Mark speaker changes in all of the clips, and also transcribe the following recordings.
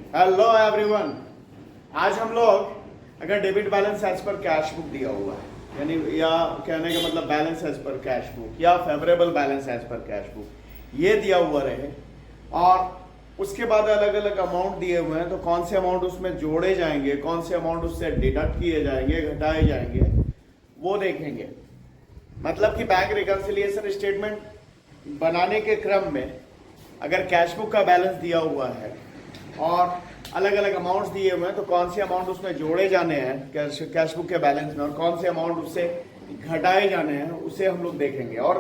Speaker 1: Hello everyone. आज हम लोग अगर debit balance as per cash book दिया हुआ है, यानी या कहने का मतलब balance as per cash book या favourable balance as per cash book ये दिया हुआ रहे और उसके बाद अलग अलग अमाउंट दिए हुए हैं, तो कौन से अमाउंट उसमें जोड़े जाएंगे, कौन से अमाउंट उससे डिडक्ट किए जाएंगे, घटाए जाएंगे, वो देखेंगे। मतलब कि बैंक रिकंसिलिएशन स्टेटमेंट बनाने के क्रम में अगर कैश बुक का बैलेंस दिया हुआ है और अलग अलग अमाउंट्स दिए हुए हैं, तो कौन से अमाउंट उसमें जोड़े जाने हैं कैश बुक के बैलेंस में और कौन से अमाउंट उससे घटाए जाने हैं, उसे हम लोग देखेंगे। और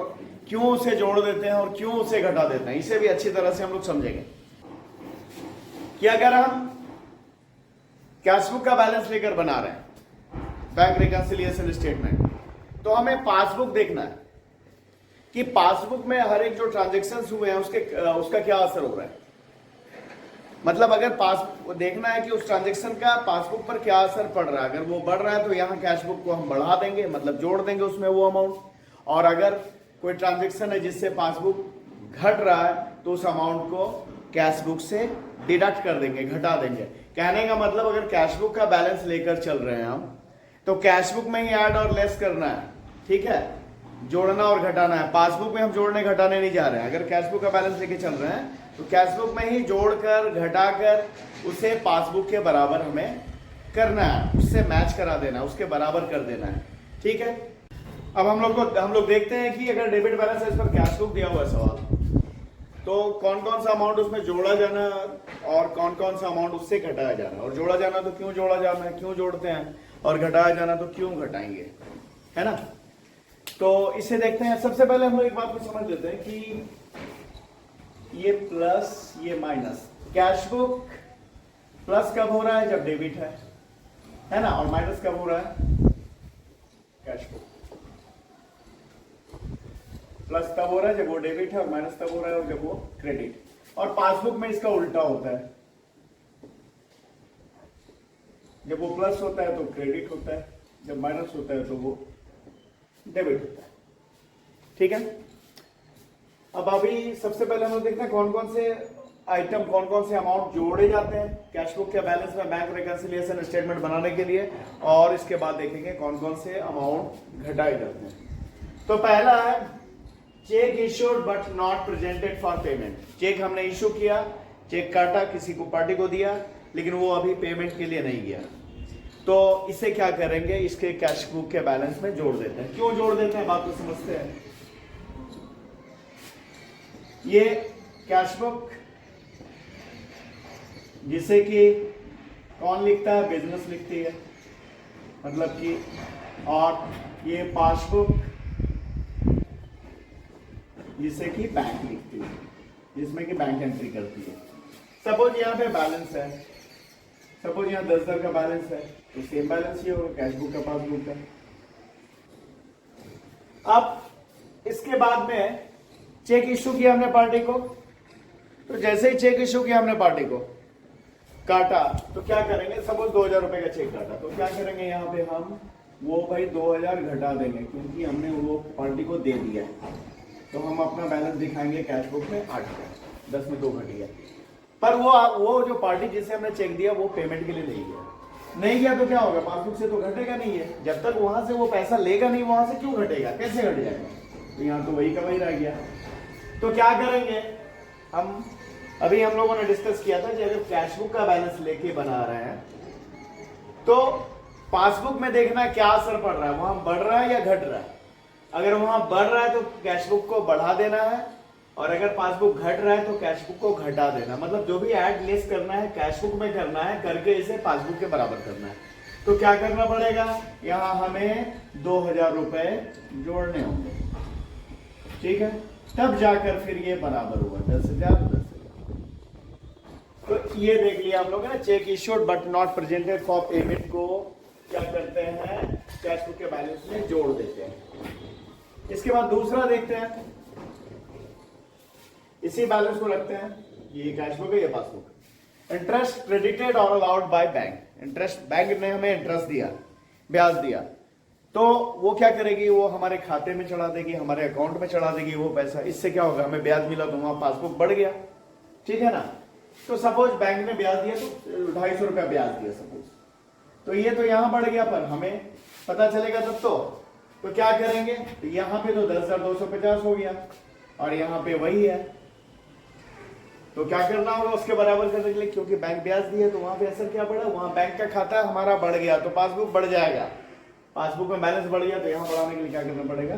Speaker 1: क्यों उसे जोड़ देते हैं और क्यों उसे घटा देते हैं, इसे भी अच्छी तरह से हम लोग समझेंगे कि अगर हम कैश बुक का बैलेंस लेकर बना रहे हैं बैंक रिकंसिलिएशन स्टेटमेंट, तो हमें पासबुक देखना है कि पासबुक में हर एक जो ट्रांजेक्शन हुए हैं उसका क्या असर हो रहा है। मतलब अगर देखना है कि उस ट्रांजेक्शन का पासबुक पर क्या असर पड़ रहा है। अगर वो बढ़ रहा है तो यहाँ कैश बुक को हम बढ़ा देंगे, मतलब जोड़ देंगे उसमें वो अमाउंट। और अगर कोई ट्रांजेक्शन है जिससे पासबुक घट रहा है तो उस अमाउंट को कैश बुक से डिडक्ट कर देंगे, घटा देंगे। कहने का मतलब अगर कैश बुक का बैलेंस लेकर चल रहे हैं हम, तो कैश बुक में ही ऐड और लेस करना है, ठीक है, जोड़ना और घटाना है। पासबुक में हम जोड़ने घटाने नहीं जा रहे हैं। अगर कैश बुक का बैलेंस लेके चल रहे हैं तो कैश बुक में ही जोड़कर घटाकर उसे पासबुक के बराबर हमें करना है, उससे मैच करा देना, उसके बराबर कर देना है, ठीक है। अब हम लोग देखते हैं कि अगर डेबिट बैलेंस है, इस पर कैश बुक दिया हुआ है सवाल, तो कौन कौन सा अमाउंट उसमें जोड़ा जाना और कौन कौन सा अमाउंट उससे घटाया जाना। और जोड़ा जाना तो क्यों जोड़ा जाना है, क्यों जोड़ते हैं, और घटाया जाना तो क्यों घटाएंगे, है ना। तो इसे देखते हैं। सबसे पहले हम लोग एक बात को समझ लेते हैं कि ये प्लस ये माइनस, कैश बुक प्लस कब हो रहा है, जब डेबिट है ना, और माइनस कब हो रहा है, कैश बुक प्लस तब हो रहा है जब वो डेबिट है और माइनस तब हो रहा है जब वो क्रेडिट। और पासबुक में इसका उल्टा होता है, जब वो प्लस होता है तो क्रेडिट होता है, जब माइनस होता है तो वो डेबिट होता है, ठीक है। अब अभी सबसे पहले हम लोग देखते हैं कौन कौन से आइटम, कौन कौन से अमाउंट जोड़े जाते हैं कैश बुक के बैलेंस में बैंक रिकंसिलिएशन स्टेटमेंट बनाने के लिए, और इसके बाद देखेंगे कौन कौन से अमाउंट घटाए जाते हैं। तो पहला है cheque issued but not presented for payment. Cheque हमने इश्यू किया, चेक काटा, किसी को पार्टी को दिया, लेकिन वो अभी पेमेंट के लिए नहीं गया, तो इसे क्या करेंगे, इसके कैश बुक के बैलेंस में जोड़ देते हैं। क्यों जोड़ देते हैं, बात को समझते हैं। ये कैश बुक जिसे कि कौन लिखता है, बिजनेस लिखती है, मतलब कि, और ये पासबुक जिसे कि बैंक लिखती है, जिसमें कि बैंक एंट्री करती है। सपोज यहाँ पे बैलेंस है, सपोज यहाँ 10,000 का बैलेंस है, तो सेम बैलेंस ही होगा कैश बुक का पासबुक का। अब इसके बाद में चेक इश्यू किया हमने पार्टी को, तो जैसे ही चेक इश्यू किया हमने पार्टी को, काटा, तो क्या करेंगे, सपोज 2,000 रुपए का चेक काटा, तो क्या करेंगे यहाँ पे हम वो भाई 2,000 घटा देंगे, क्योंकि हमने वो पार्टी को दे दिया है। तो हम अपना बैलेंस दिखाएंगे कैश बुक में 8,000, 10 में 2 घट गया। पर वो जो पार्टी जिसे हमने चेक दिया वो पेमेंट के लिए नहीं गया तो क्या होगा, पासबुक से तो घटेगा नहीं है। जब तक वहां से वो पैसा लेगा नहीं, वहां से क्यों घटेगा, कैसे घट जाएगा, तो यहाँ तो वही का वही रह गया। तो क्या करेंगे हम, अभी हम लोगों ने डिस्कस किया था कि अगर कैश बुक का बैलेंस लेके बना रहे हैं तो पासबुक में देखना क्या असर पड़ रहा है, वहां बढ़ रहा है या घट रहा है। अगर वहां बढ़ रहा है तो कैश बुक को बढ़ा देना है, और अगर पासबुक घट रहा है तो कैश बुक को घटा देना। मतलब जो भी ऐड लेस करना है कैश बुक में करना है, करके इसे पासबुक के बराबर करना है। तो क्या करना पड़ेगा, यहां हमें 2,000 रुपए जोड़ने होंगे, ठीक है, तब जाकर फिर ये बराबर हुआ 10,000 10,000। तो ये देख लिया हम लोग ना, check issued but not presented for payment को क्या करते हैं, कैश बुक के बैलेंस में जोड़ देते हैं। इसके बाद दूसरा देखते हैं, इसी बैलेंस को रखते हैं, ये कैश बुक है, ये पासबुक। इंटरेस्ट क्रेडिटेड और allowed by bank. Interest, bank ने हमें इंटरेस्ट दिया, ब्याज दिया, तो वो क्या करेगी, वो हमारे खाते में चढ़ा देगी, हमारे अकाउंट में चढ़ा देगी वो पैसा। इससे क्या होगा, हमें ब्याज मिला तो वहां पासबुक बढ़ गया, ठीक है ना। तो सपोज बैंक ने ब्याज दिया तो 250 रुपया ब्याज दिया सपोज, तो ये तो यहां बढ़ गया, पर हमें पता चलेगा तब तो क्या करेंगे, तो यहां पे तो 10,250 हो गया और यहां पे वही है, तो क्या करना होगा उसके बराबर करने के लिए, क्योंकि बैंक ब्याज दिया तो वहां पे असर क्या बढ़ा, वहां बैंक का खाता हमारा बढ़ गया तो पासबुक बढ़ जाएगा, पासबुक में बैलेंस बढ़ गया तो यहां बढ़ाने के लिए क्या करना पड़ेगा,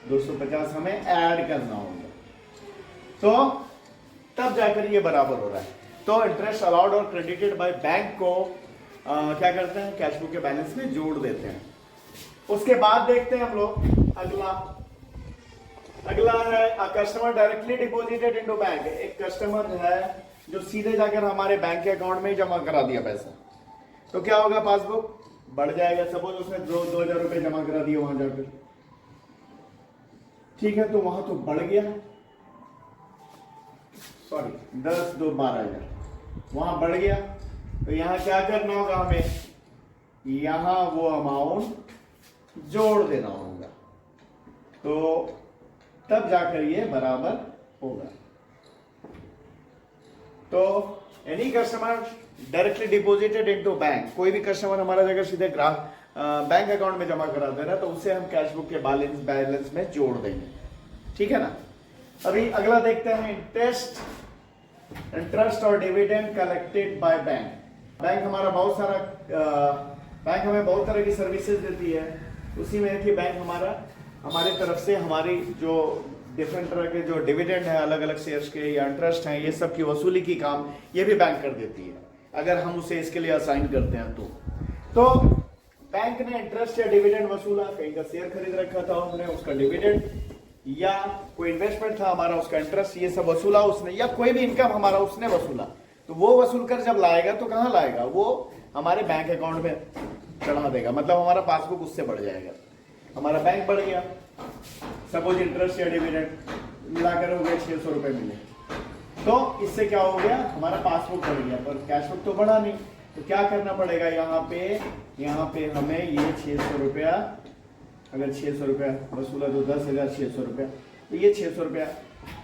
Speaker 1: 250 हमें ऐड करना होगा, तो तब जाकर ये बराबर हो रहा है। तो इंटरेस्ट अलाउड और क्रेडिटेड बाय बैंक को क्या करते हैं, कैश बुक के बैलेंस में जोड़ देते हैं। उसके बाद देखते हैं हम लोग अगला है customer directly deposited into bank. एक कस्टमर है जो सीधे जाकर हमारे बैंक के अकाउंट में ही जमा करा दिया पैसा, तो क्या होगा, पासबुक बढ़ जाएगा। सपोज उसने 2,000 रुपए जमा करा दिए वहां जाकर, ठीक है, तो वहां तो बढ़ गया, सॉरी 10 2 12,000 वहां बढ़ गया, तो यहां क्या करना होगा, हमें यहां वो अमाउंट जोड़ देना होगा, तो तब जाकर ये बराबर होगा। तो any customer directly deposited into bank, कोई भी कस्टमर हमारा अगर सीधे बैंक अकाउंट में जमा करा दे रहा है तो उसे हम कैश बुक के बैलेंस में जोड़ देंगे, ठीक है ना। अभी अगला देखते हैं इंटरेस्ट और dividend collected by bank. Bank हमारा बहुत सारा बैंक हमें बहुत तरह की सर्विसेज देती है, उसी में है कि बैंक हमारी तरफ से हमारी जो डिफरेंट तरह के जो डिविडेंड है अलग अलग शेयर्स के या इंटरेस्ट हैं, ये सब की वसूली की काम ये भी बैंक कर देती है, अगर हम उसे इसके लिए असाइन करते हैं तो बैंक ने इंटरेस्ट या डिविडेंड वसूला, कहीं का शेयर खरीद रखा था हमने उसका डिविडेंड, या कोई इन्वेस्टमेंट था हमारा उसका इंटरेस्ट, ये सब वसूला उसने, या कोई भी इनकम हमारा उसने वसूला, तो वो वसूल कर जब लाएगा तो कहां लाएगा, वो हमारे बैंक अकाउंट में चढ़ा देगा, मतलब हमारा पासबुक उससे बढ़ जाएगा, हमारा बैंक बढ़ गया। सपोज इंटरेस्ट या डिविडेंड मिलाकर हो गए 600 रुपए मिले, तो इससे क्या हो गया, हमारा पासबुक बढ़ गया, पर कैश बुक तो बढ़ा नहीं, तो क्या करना पड़ेगा, यहाँ पे हमें ये 600 रुपया, अगर 600 रुपया वसूला तो 10,600 रुपया, तो ये 600 रुपया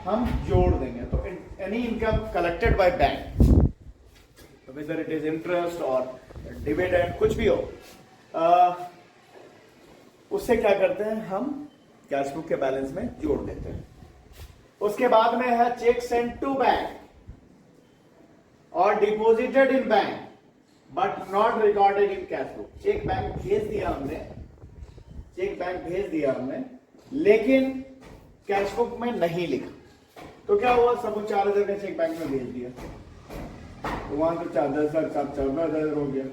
Speaker 1: हम जोड़ देंगे। तो any income collected by bank, whether it is interest और डिविडेंड कुछ भी हो, उससे क्या करते हैं, हम कैश बुक के बैलेंस में जोड़ देते हैं। उसके बाद में है चेक सेंट टू बैंक और deposited in bank but not recorded in cash book. Cheque bank भेज दिया हमने लेकिन कैश बुक में नहीं लिखा, तो क्या हुआ, सब 4,000 का चेक बैंक में भेज दिया, तो वहां तो 14,000 हो गया,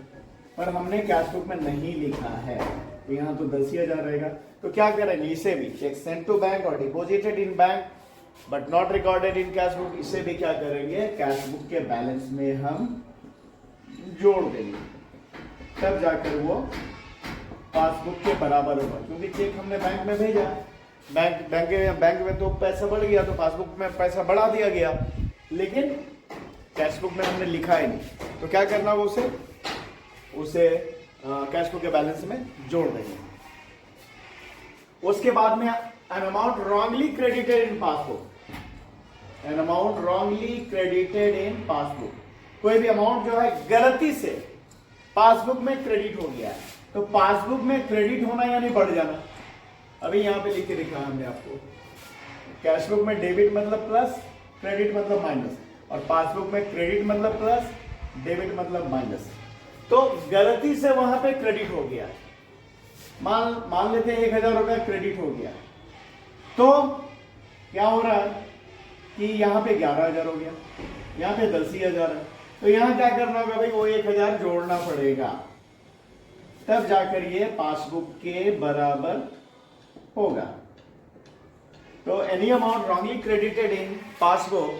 Speaker 1: पर हमने कैश बुक में नहीं लिखा है, तो यहाँ तो 10,000 रहेगा। तो क्या करेंगे, इसे भी चेक सेंट टू बैंक और deposited in bank but not recorded in cash book, इसे भी क्या करेंगे, कैश बुक के बैलेंस में हम जोड़ देंगे, तब जाकर वो पासबुक के बराबर होगा, क्योंकि चेक हमने बैंक में भेजा, बैंक में तो पैसा बढ़ गया तो पासबुक में पैसा बढ़ा दिया गया, लेकिन कैश बुक में हमने लिखा ही नहीं, तो क्या करना होगा, उसे कैश बुक के बैलेंस में जोड़ देंगे। उसके बाद में an amount wrongly credited in passbook, कोई भी अमाउंट जो है गलती से पासबुक में क्रेडिट हो गया है, तो पासबुक में क्रेडिट होना यानी बढ़ जाना। अभी यहां पे लिख के दिखा हमने आपको, कैश बुक में डेबिट मतलब प्लस, क्रेडिट मतलब माइनस, और पासबुक में क्रेडिट मतलब प्लस, डेबिट मतलब माइनस। तो गलती से वहां पे क्रेडिट हो गया, मान लेते हैं 1,000 रुपया क्रेडिट हो गया, तो क्या हो रहा है कि यहाँ पे 11,000 हो गया, यहाँ पे 10,000 है, तो यहाँ क्या करना होगा भाई, वो 1,000 जोड़ना पड़ेगा, तब जाकर ये पासबुक के बराबर होगा। तो any amount wrongly credited in passbook,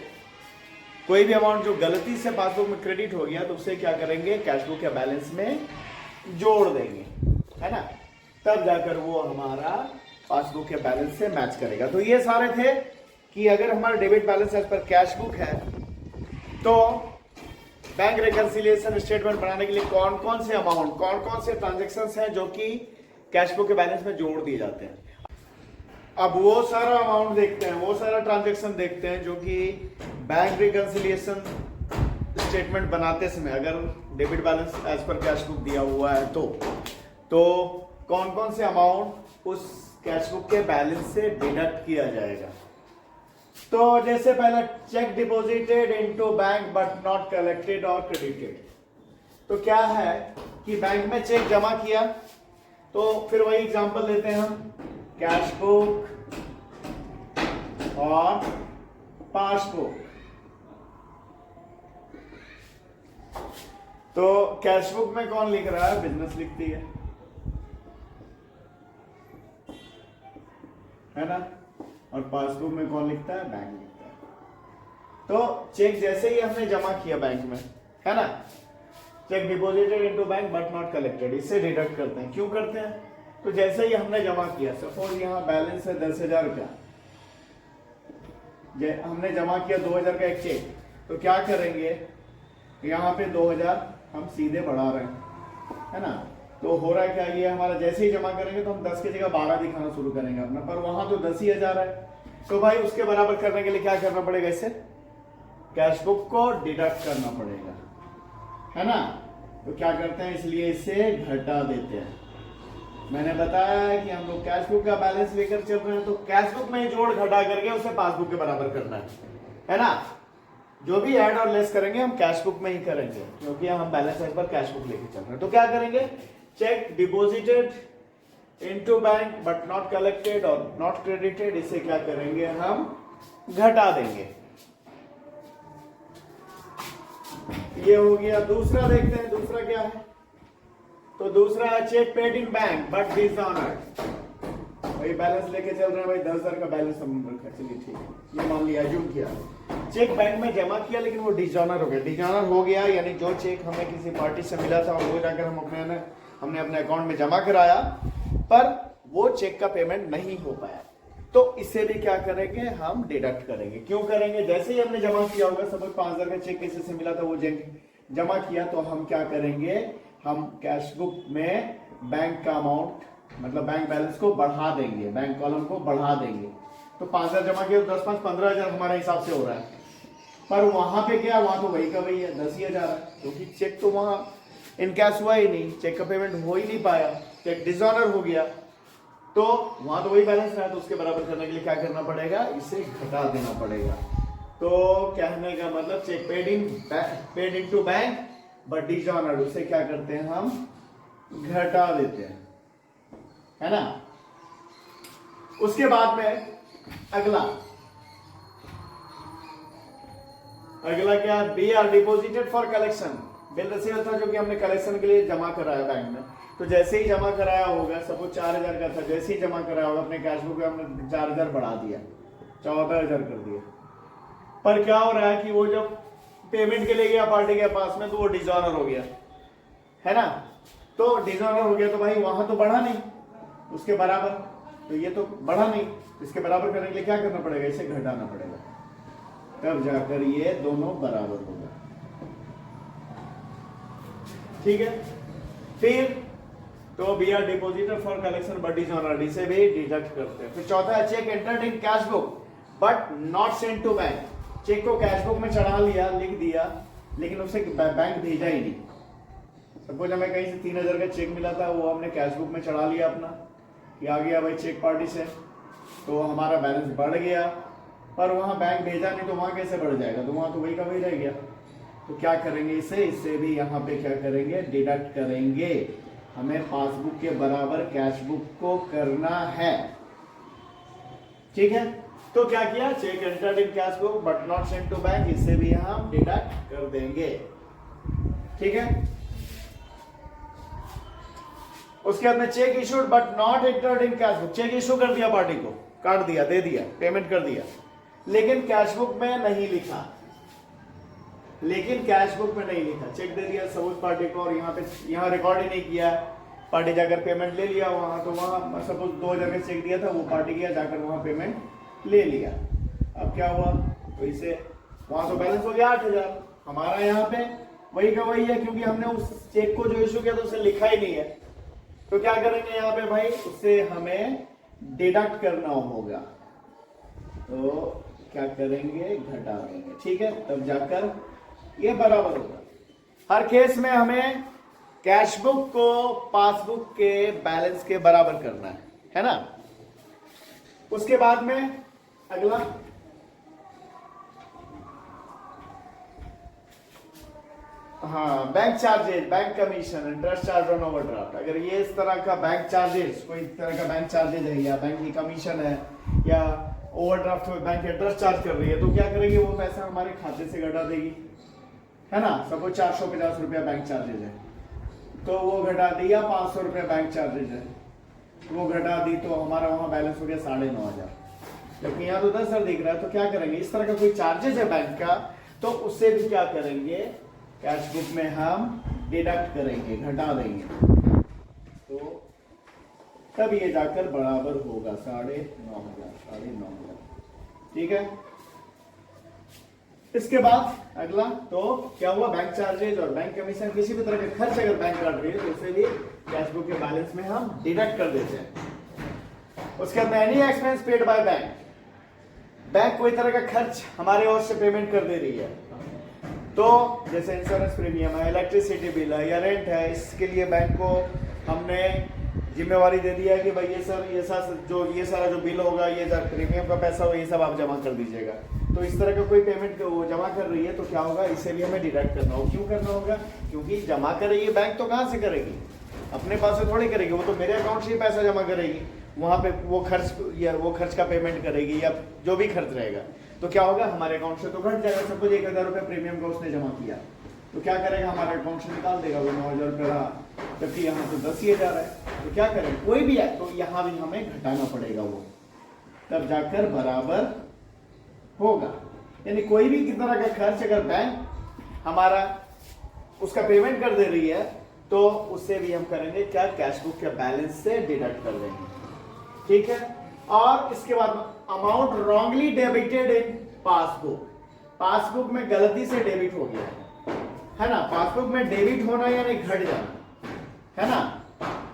Speaker 1: कोई भी अमाउंट जो गलती से पासबुक में क्रेडिट हो गया तो उससे क्या करेंगे, कैश बुक के बैलेंस में जोड़ देंगे, है ना, तब जाकर वो हमारा पासबुक के बैलेंस से मैच करेगा। तो ये सारे थे कि अगर हमारा debit balance as per cash book है तो बैंक रिकंसिलिएशन स्टेटमेंट बनाने के लिए कौन कौन से अमाउंट, कौन कौन से ट्रांजेक्शन्स हैं जो कि कैश बुक के बैलेंस में जोड़ दिए जाते हैं। अब वो सारा अमाउंट देखते हैं, वो सारा ट्रांजेक्शन देखते हैं जो कि बैंक रिकंसिलिएशन स्टेटमेंट बनाते समय अगर debit balance as per cash book दिया हुआ है तो कौन कौन से अमाउंट उस कैश बुक के बैलेंस से डिडक्ट किया जाएगा। तो जैसे पहला cheque deposited into bank but not collected और क्रेडिटेड। तो क्या है कि बैंक में चेक जमा किया, तो फिर वही एग्जांपल लेते हैं हम, कैश बुक और पासबुक। तो कैश बुक में कौन लिख रहा है? बिजनेस लिखती है ना। और पासबुक में कौन लिखता है? बैंक लिखता है। तो चेक जैसे ही हमने जमा किया बैंक में, है ना, check deposited into bank but not collected, इससे डिडक्ट करते हैं। क्यों करते हैं? तो जैसे ही हमने जमा किया, सपोज यहाँ बैलेंस है 10,000 रुपया, हमने जमा किया 2,000 का एक चेक, तो क्या करेंगे, यहाँ पे 2,000 हम सीधे बढ़ा रहे हैं, है ना। तो हो रहा है क्या, ये हमारा जैसे ही जमा करेंगे तो हम 10 की जगह 12 दिखाना शुरू करेंगे अपना, पर वहां तो 10,000 है। तो भाई उसके बराबर करने के लिए क्या करना पड़ेगा, इससे कैश बुक को डिडक्ट करना पड़ेगा, है ना। तो क्या करते हैं, इसलिए इसे घटा देते हैं। मैंने बताया कि हम लोग कैश बुक का बैलेंस लेकर चल रहे हैं, तो कैश बुक में जोड़ घटा करके उसे पासबुक के बराबर करना है ना। जो भी ऐड और लेस करेंगे हम कैश बुक में ही करेंगे, क्योंकि हम balance as per cash book लेके चल रहे हैं। तो क्या करेंगे, cheque deposited into bank but not collected और नॉट क्रेडिटेड, इसे क्या करेंगे, हम घटा देंगे। ये हो गया। दूसरा देखते हैं, दूसरा क्या है। तो दूसरा है cheque paid in bank but dishonoured. भाई बैलेंस लेके चल रहे हैं, भाई 10,000 का बैलेंस हम रखा, चलिए ठीक है, ये मान लिया, अज्यूम किया, चेक बैंक में जमा किया लेकिन वो डिसऑनर हो गया। डिसऑनर हो गया यानी जो चेक हमें किसी पार्टी से मिला था वो जाकर हमने अपने अकाउंट में जमा कराया, पर वो चेक का पेमेंट नहीं हो पाया। तो इसे भी क्या करेंगे, हम डिडक्ट करेंगे। क्यों करेंगे, जैसे ही हमने जमा किया होगा, सपोज 5,000 का चेक किसी से मिला था, वो जमा किया, तो हम क्या करेंगे, हम कैश बुक में बैंक का अमाउंट, मतलब बैंक बैलेंस को बढ़ा देंगे, बैंक कॉलम को बढ़ा देंगे। तो 5,000 जमा किया, 10 5 15,000 हमारे हिसाब से हो रहा है, पर वहां पे क्या, वहां तो वही का वही है, 10,000 है, क्योंकि चेक तो वहां इनकैश हुआ ही नहीं, चेक का पेमेंट हो ही नहीं पाया, चेक डिसऑनर हो गया, तो वहां तो वही बैलेंस रहा। तो उसके बराबर करने के लिए क्या करना पड़ेगा, इसे घटा देना पड़ेगा। तो कहने का मतलब cheque paid into bank but dishonoured, उसे क्या करते हैं, हम घटा देते हैं, है ना। उसके बाद में अगला क्या, B R deposited for collection. Bill receive था जो कि हमने कलेक्शन के लिए जमा कराया बैंक में। तो जैसे ही जमा कराया होगा, सपोज 4,000 का था, जैसे ही जमा कराया होगा अपने कैश बुक में हमने 4,000 बढ़ा दिया, 14,000 कर दिया। पर क्या हो रहा है कि वो जब पेमेंट के लिए गया पार्टी के पास में, तो वो डिसऑनर हो गया, है ना। तो डिसऑनर हो गया तो भाई वहां तो बढ़ा नहीं उसके बराबर, तो ये तो बढ़ा नहीं, इसके बराबर करने के लिए क्या करना पड़ेगा, इसे घटाना पड़ेगा, तब जाकर ये दोनों बराबर होगा। ठीक है। फिर तो B R depositor for collection but dishonoured, इसे भी डिडक्ट करते हैं। फिर चौथा है cheque entered in cash book but not sent to bank. Cheque को कैश बुक में चढ़ा लिया, लिख दिया, लेकिन उसे बैंक भेजा ही नहीं। सपोज हमें कहीं से 3,000 का चेक मिला था, वो हमने कैश बुक में चढ़ा लिया अपना, कि आ गया भाई चेक पार्टी से, तो हमारा बैलेंस बढ़ गया, पर वहां बैंक भेजा नहीं, तो वहां कैसे बढ़ जाएगा, तो वहां तो वही का वही रह गया। तो क्या करेंगे, इससे भी यहाँ पे क्या करेंगे, डिडक्ट करेंगे। हमें पासबुक के बराबर कैश बुक को करना है, ठीक है। तो क्या किया, cheque entered in cash book but not sent to bank, इससे भी हम डिडक्ट कर देंगे, ठीक है। उसके बाद में cheque issued but not entered in cash book. Cheque issue कर दिया पार्टी को, काट दिया, दे दिया, पेमेंट कर दिया, लेकिन कैश बुक में नहीं लिखा, चेक दे दिया सपोज पार्टी को, और यहाँ रिकॉर्ड ही नहीं किया, पार्टी जाकर पेमेंट ले लिया वहां, तो वहां सपोज 2,000 का चेक दिया था, वो पार्टी गया जाकर वहां पेमेंट ले लिया। अब क्या हुआ, तो इसे वहां तो बैलेंस हो गया 8,000, हमारा यहाँ पे वही का वही है, क्योंकि हमने उस चेक को जो इशू किया था उसे लिखा ही नहीं है। तो क्या करेंगे यहाँ पे भाई, उससे हमें डिडक्ट करना होगा, तो क्या करेंगे, घटा देंगे, ठीक है। तब जाकर ये बराबर होगा। हर केस में हमें कैश बुक को पासबुक के बैलेंस के बराबर करना है ना। उसके बाद में अगला हाँ, bank charges, bank commission, interest charge on overdraft. अगर ये इस तरह का बैंक चार्जेस, कोई तरह का बैंक चार्जेस है या बैंक की कमीशन है या ओवरड्राफ्ट में बैंक इंटरेस्ट चार्ज कर रही है, तो क्या करेगी, वो पैसा हमारे खाते से घटा देगी, है ना। सपोज 450 रुपया बैंक चार्जेज है, तो वो घटा दी, या 500 रुपया बैंक चार्जेज है, वो घटा दी, तो हमारा वहां बैलेंस हो गया 9,500। जबकि यहाँ तो 10,000 दिख रहा है, तो क्या करेंगे, इस तरह का कोई चार्जेस है बैंक का, तो उससे भी क्या करेंगे, कैश बुक में हम डिडक्ट करेंगे, घटा देंगे, तो तब ये जाकर बराबर होगा 9,500। ठीक है। इसके बाद अगला तो क्या हुआ, बैंक चार्जेज और बैंक कमीशन, किसी भी तरह का खर्च अगर बैंक काट रही है तो उसे भी कैश बुक के बैलेंस में हम डिडक्ट कर देते हैं। उसके बाद any expense paid by bank, bank कोई तरह का खर्च हमारे ओर से पेमेंट कर दे रही है, तो जैसे इंश्योरेंस प्रीमियम है, इलेक्ट्रिसिटी बिल है या रेंट है, इसके लिए बैंक को हमने जिम्मेवारी दे दिया है कि भाई ये सारा जो बिल होगा, ये प्रीमियम का पैसा होगा, ये सब आप जमा कर दीजिएगा। तो इस तरह का कोई पेमेंट वो जमा कर रही है, तो क्या होगा, इसे भी हमें डिडक्ट करना होगा। क्यों करना होगा, क्योंकि जमा कर रही है बैंक, तो कहाँ से करेगी, अपने पास से थोड़ी करेगी, वो तो मेरे अकाउंट से ही पैसा जमा करेगी, वहां पे वो खर्च का पेमेंट करेगी या जो भी खर्च रहेगा, तो क्या होगा, हमारे अकाउंट से तो घट जाएगा। सपोज 1,000 रुपया प्रीमियम का उसने जमा किया, तो क्या करेगा, हमारे अकाउंट से निकाल देगा, वो 9,000 रुपया रहा, जबकि यहाँ तो 10,000 है, तो क्या करें, कोई भी है तो यहाँ भी हमें घटाना पड़ेगा, वो तब जाकर बराबर होगा। यानी कोई भी किस तरह का खर्च अगर बैंक हमारा उसका पेमेंट कर दे रही है, तो उससे भी हम करेंगे क्या, कैश बुक के बैलेंस से डिडक्ट कर देंगे। ठीक है। और इसके बाद amount wrongly debited in passbook, passbook में गलती से डेबिट हो गया है ना। पासबुक में डेबिट होना यानी घट जाना, है ना।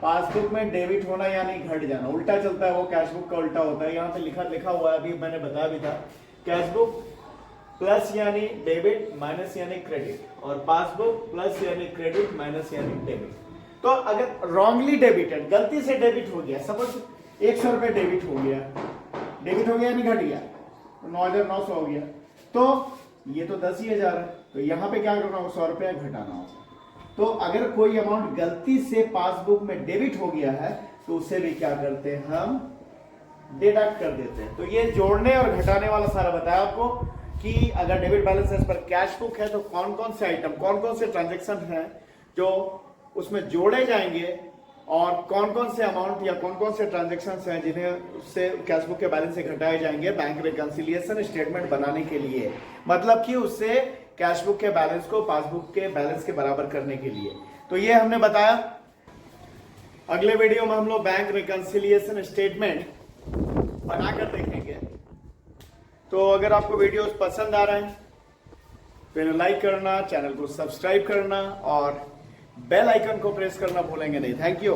Speaker 1: पासबुक में डेबिट होना यानी घट जाना, उल्टा चलता है, वो कैश बुक का उल्टा होता है। यहाँ पे लिखा हुआ है, अभी मैंने बताया भी था, कैश बुक प्लस यानी डेबिट, माइनस यानी क्रेडिट, और पासबुक प्लस यानी क्रेडिट, माइनस यानी डेबिट। तो अगर रॉन्गली डेबिटेड, गलती से डेबिट हो गया, सपोज 100 रुपये डेबिट हो गया यानी घट गया, 9,900 हो गया, तो ये तो 10,000 है, तो यहाँ पे क्या करना होगा, 100 रुपया घटाना होगा। तो अगर कोई अमाउंट गलती से पासबुक में डेबिट हो गया है, तो उसे भी क्या करते हैं, हम डिडक्ट कर देते हैं। तो ये जोड़ने और घटाने वाला सारा बताया आपको कि अगर debit balance as per cash book है, तो कौन कौन से आइटम, कौन कौन से ट्रांजेक्शन हैं जो उसमें जोड़े जाएंगे, और कौन कौन से अमाउंट या कौन कौन से ट्रांजेक्शन्स हैं जिन्हें उससे कैश बुक के बैलेंस से घटाए जाएंगे बैंक रिकंसिलिएशन स्टेटमेंट बनाने के लिए, मतलब कि उससे कैश बुक के बैलेंस को पासबुक के बैलेंस के बराबर करने के लिए। तो ये हमने बताया। अगले वीडियो में हम लोग बैंक रिकंसिलिएशन स्टेटमेंट बनाकर देखेंगे। तो अगर आपको वीडियोस पसंद आ रहे हैं तो इन्हें लाइक करना, चैनल को सब्सक्राइब करना और बेल आइकन को प्रेस करना भूलेंगे नहीं। Thank you.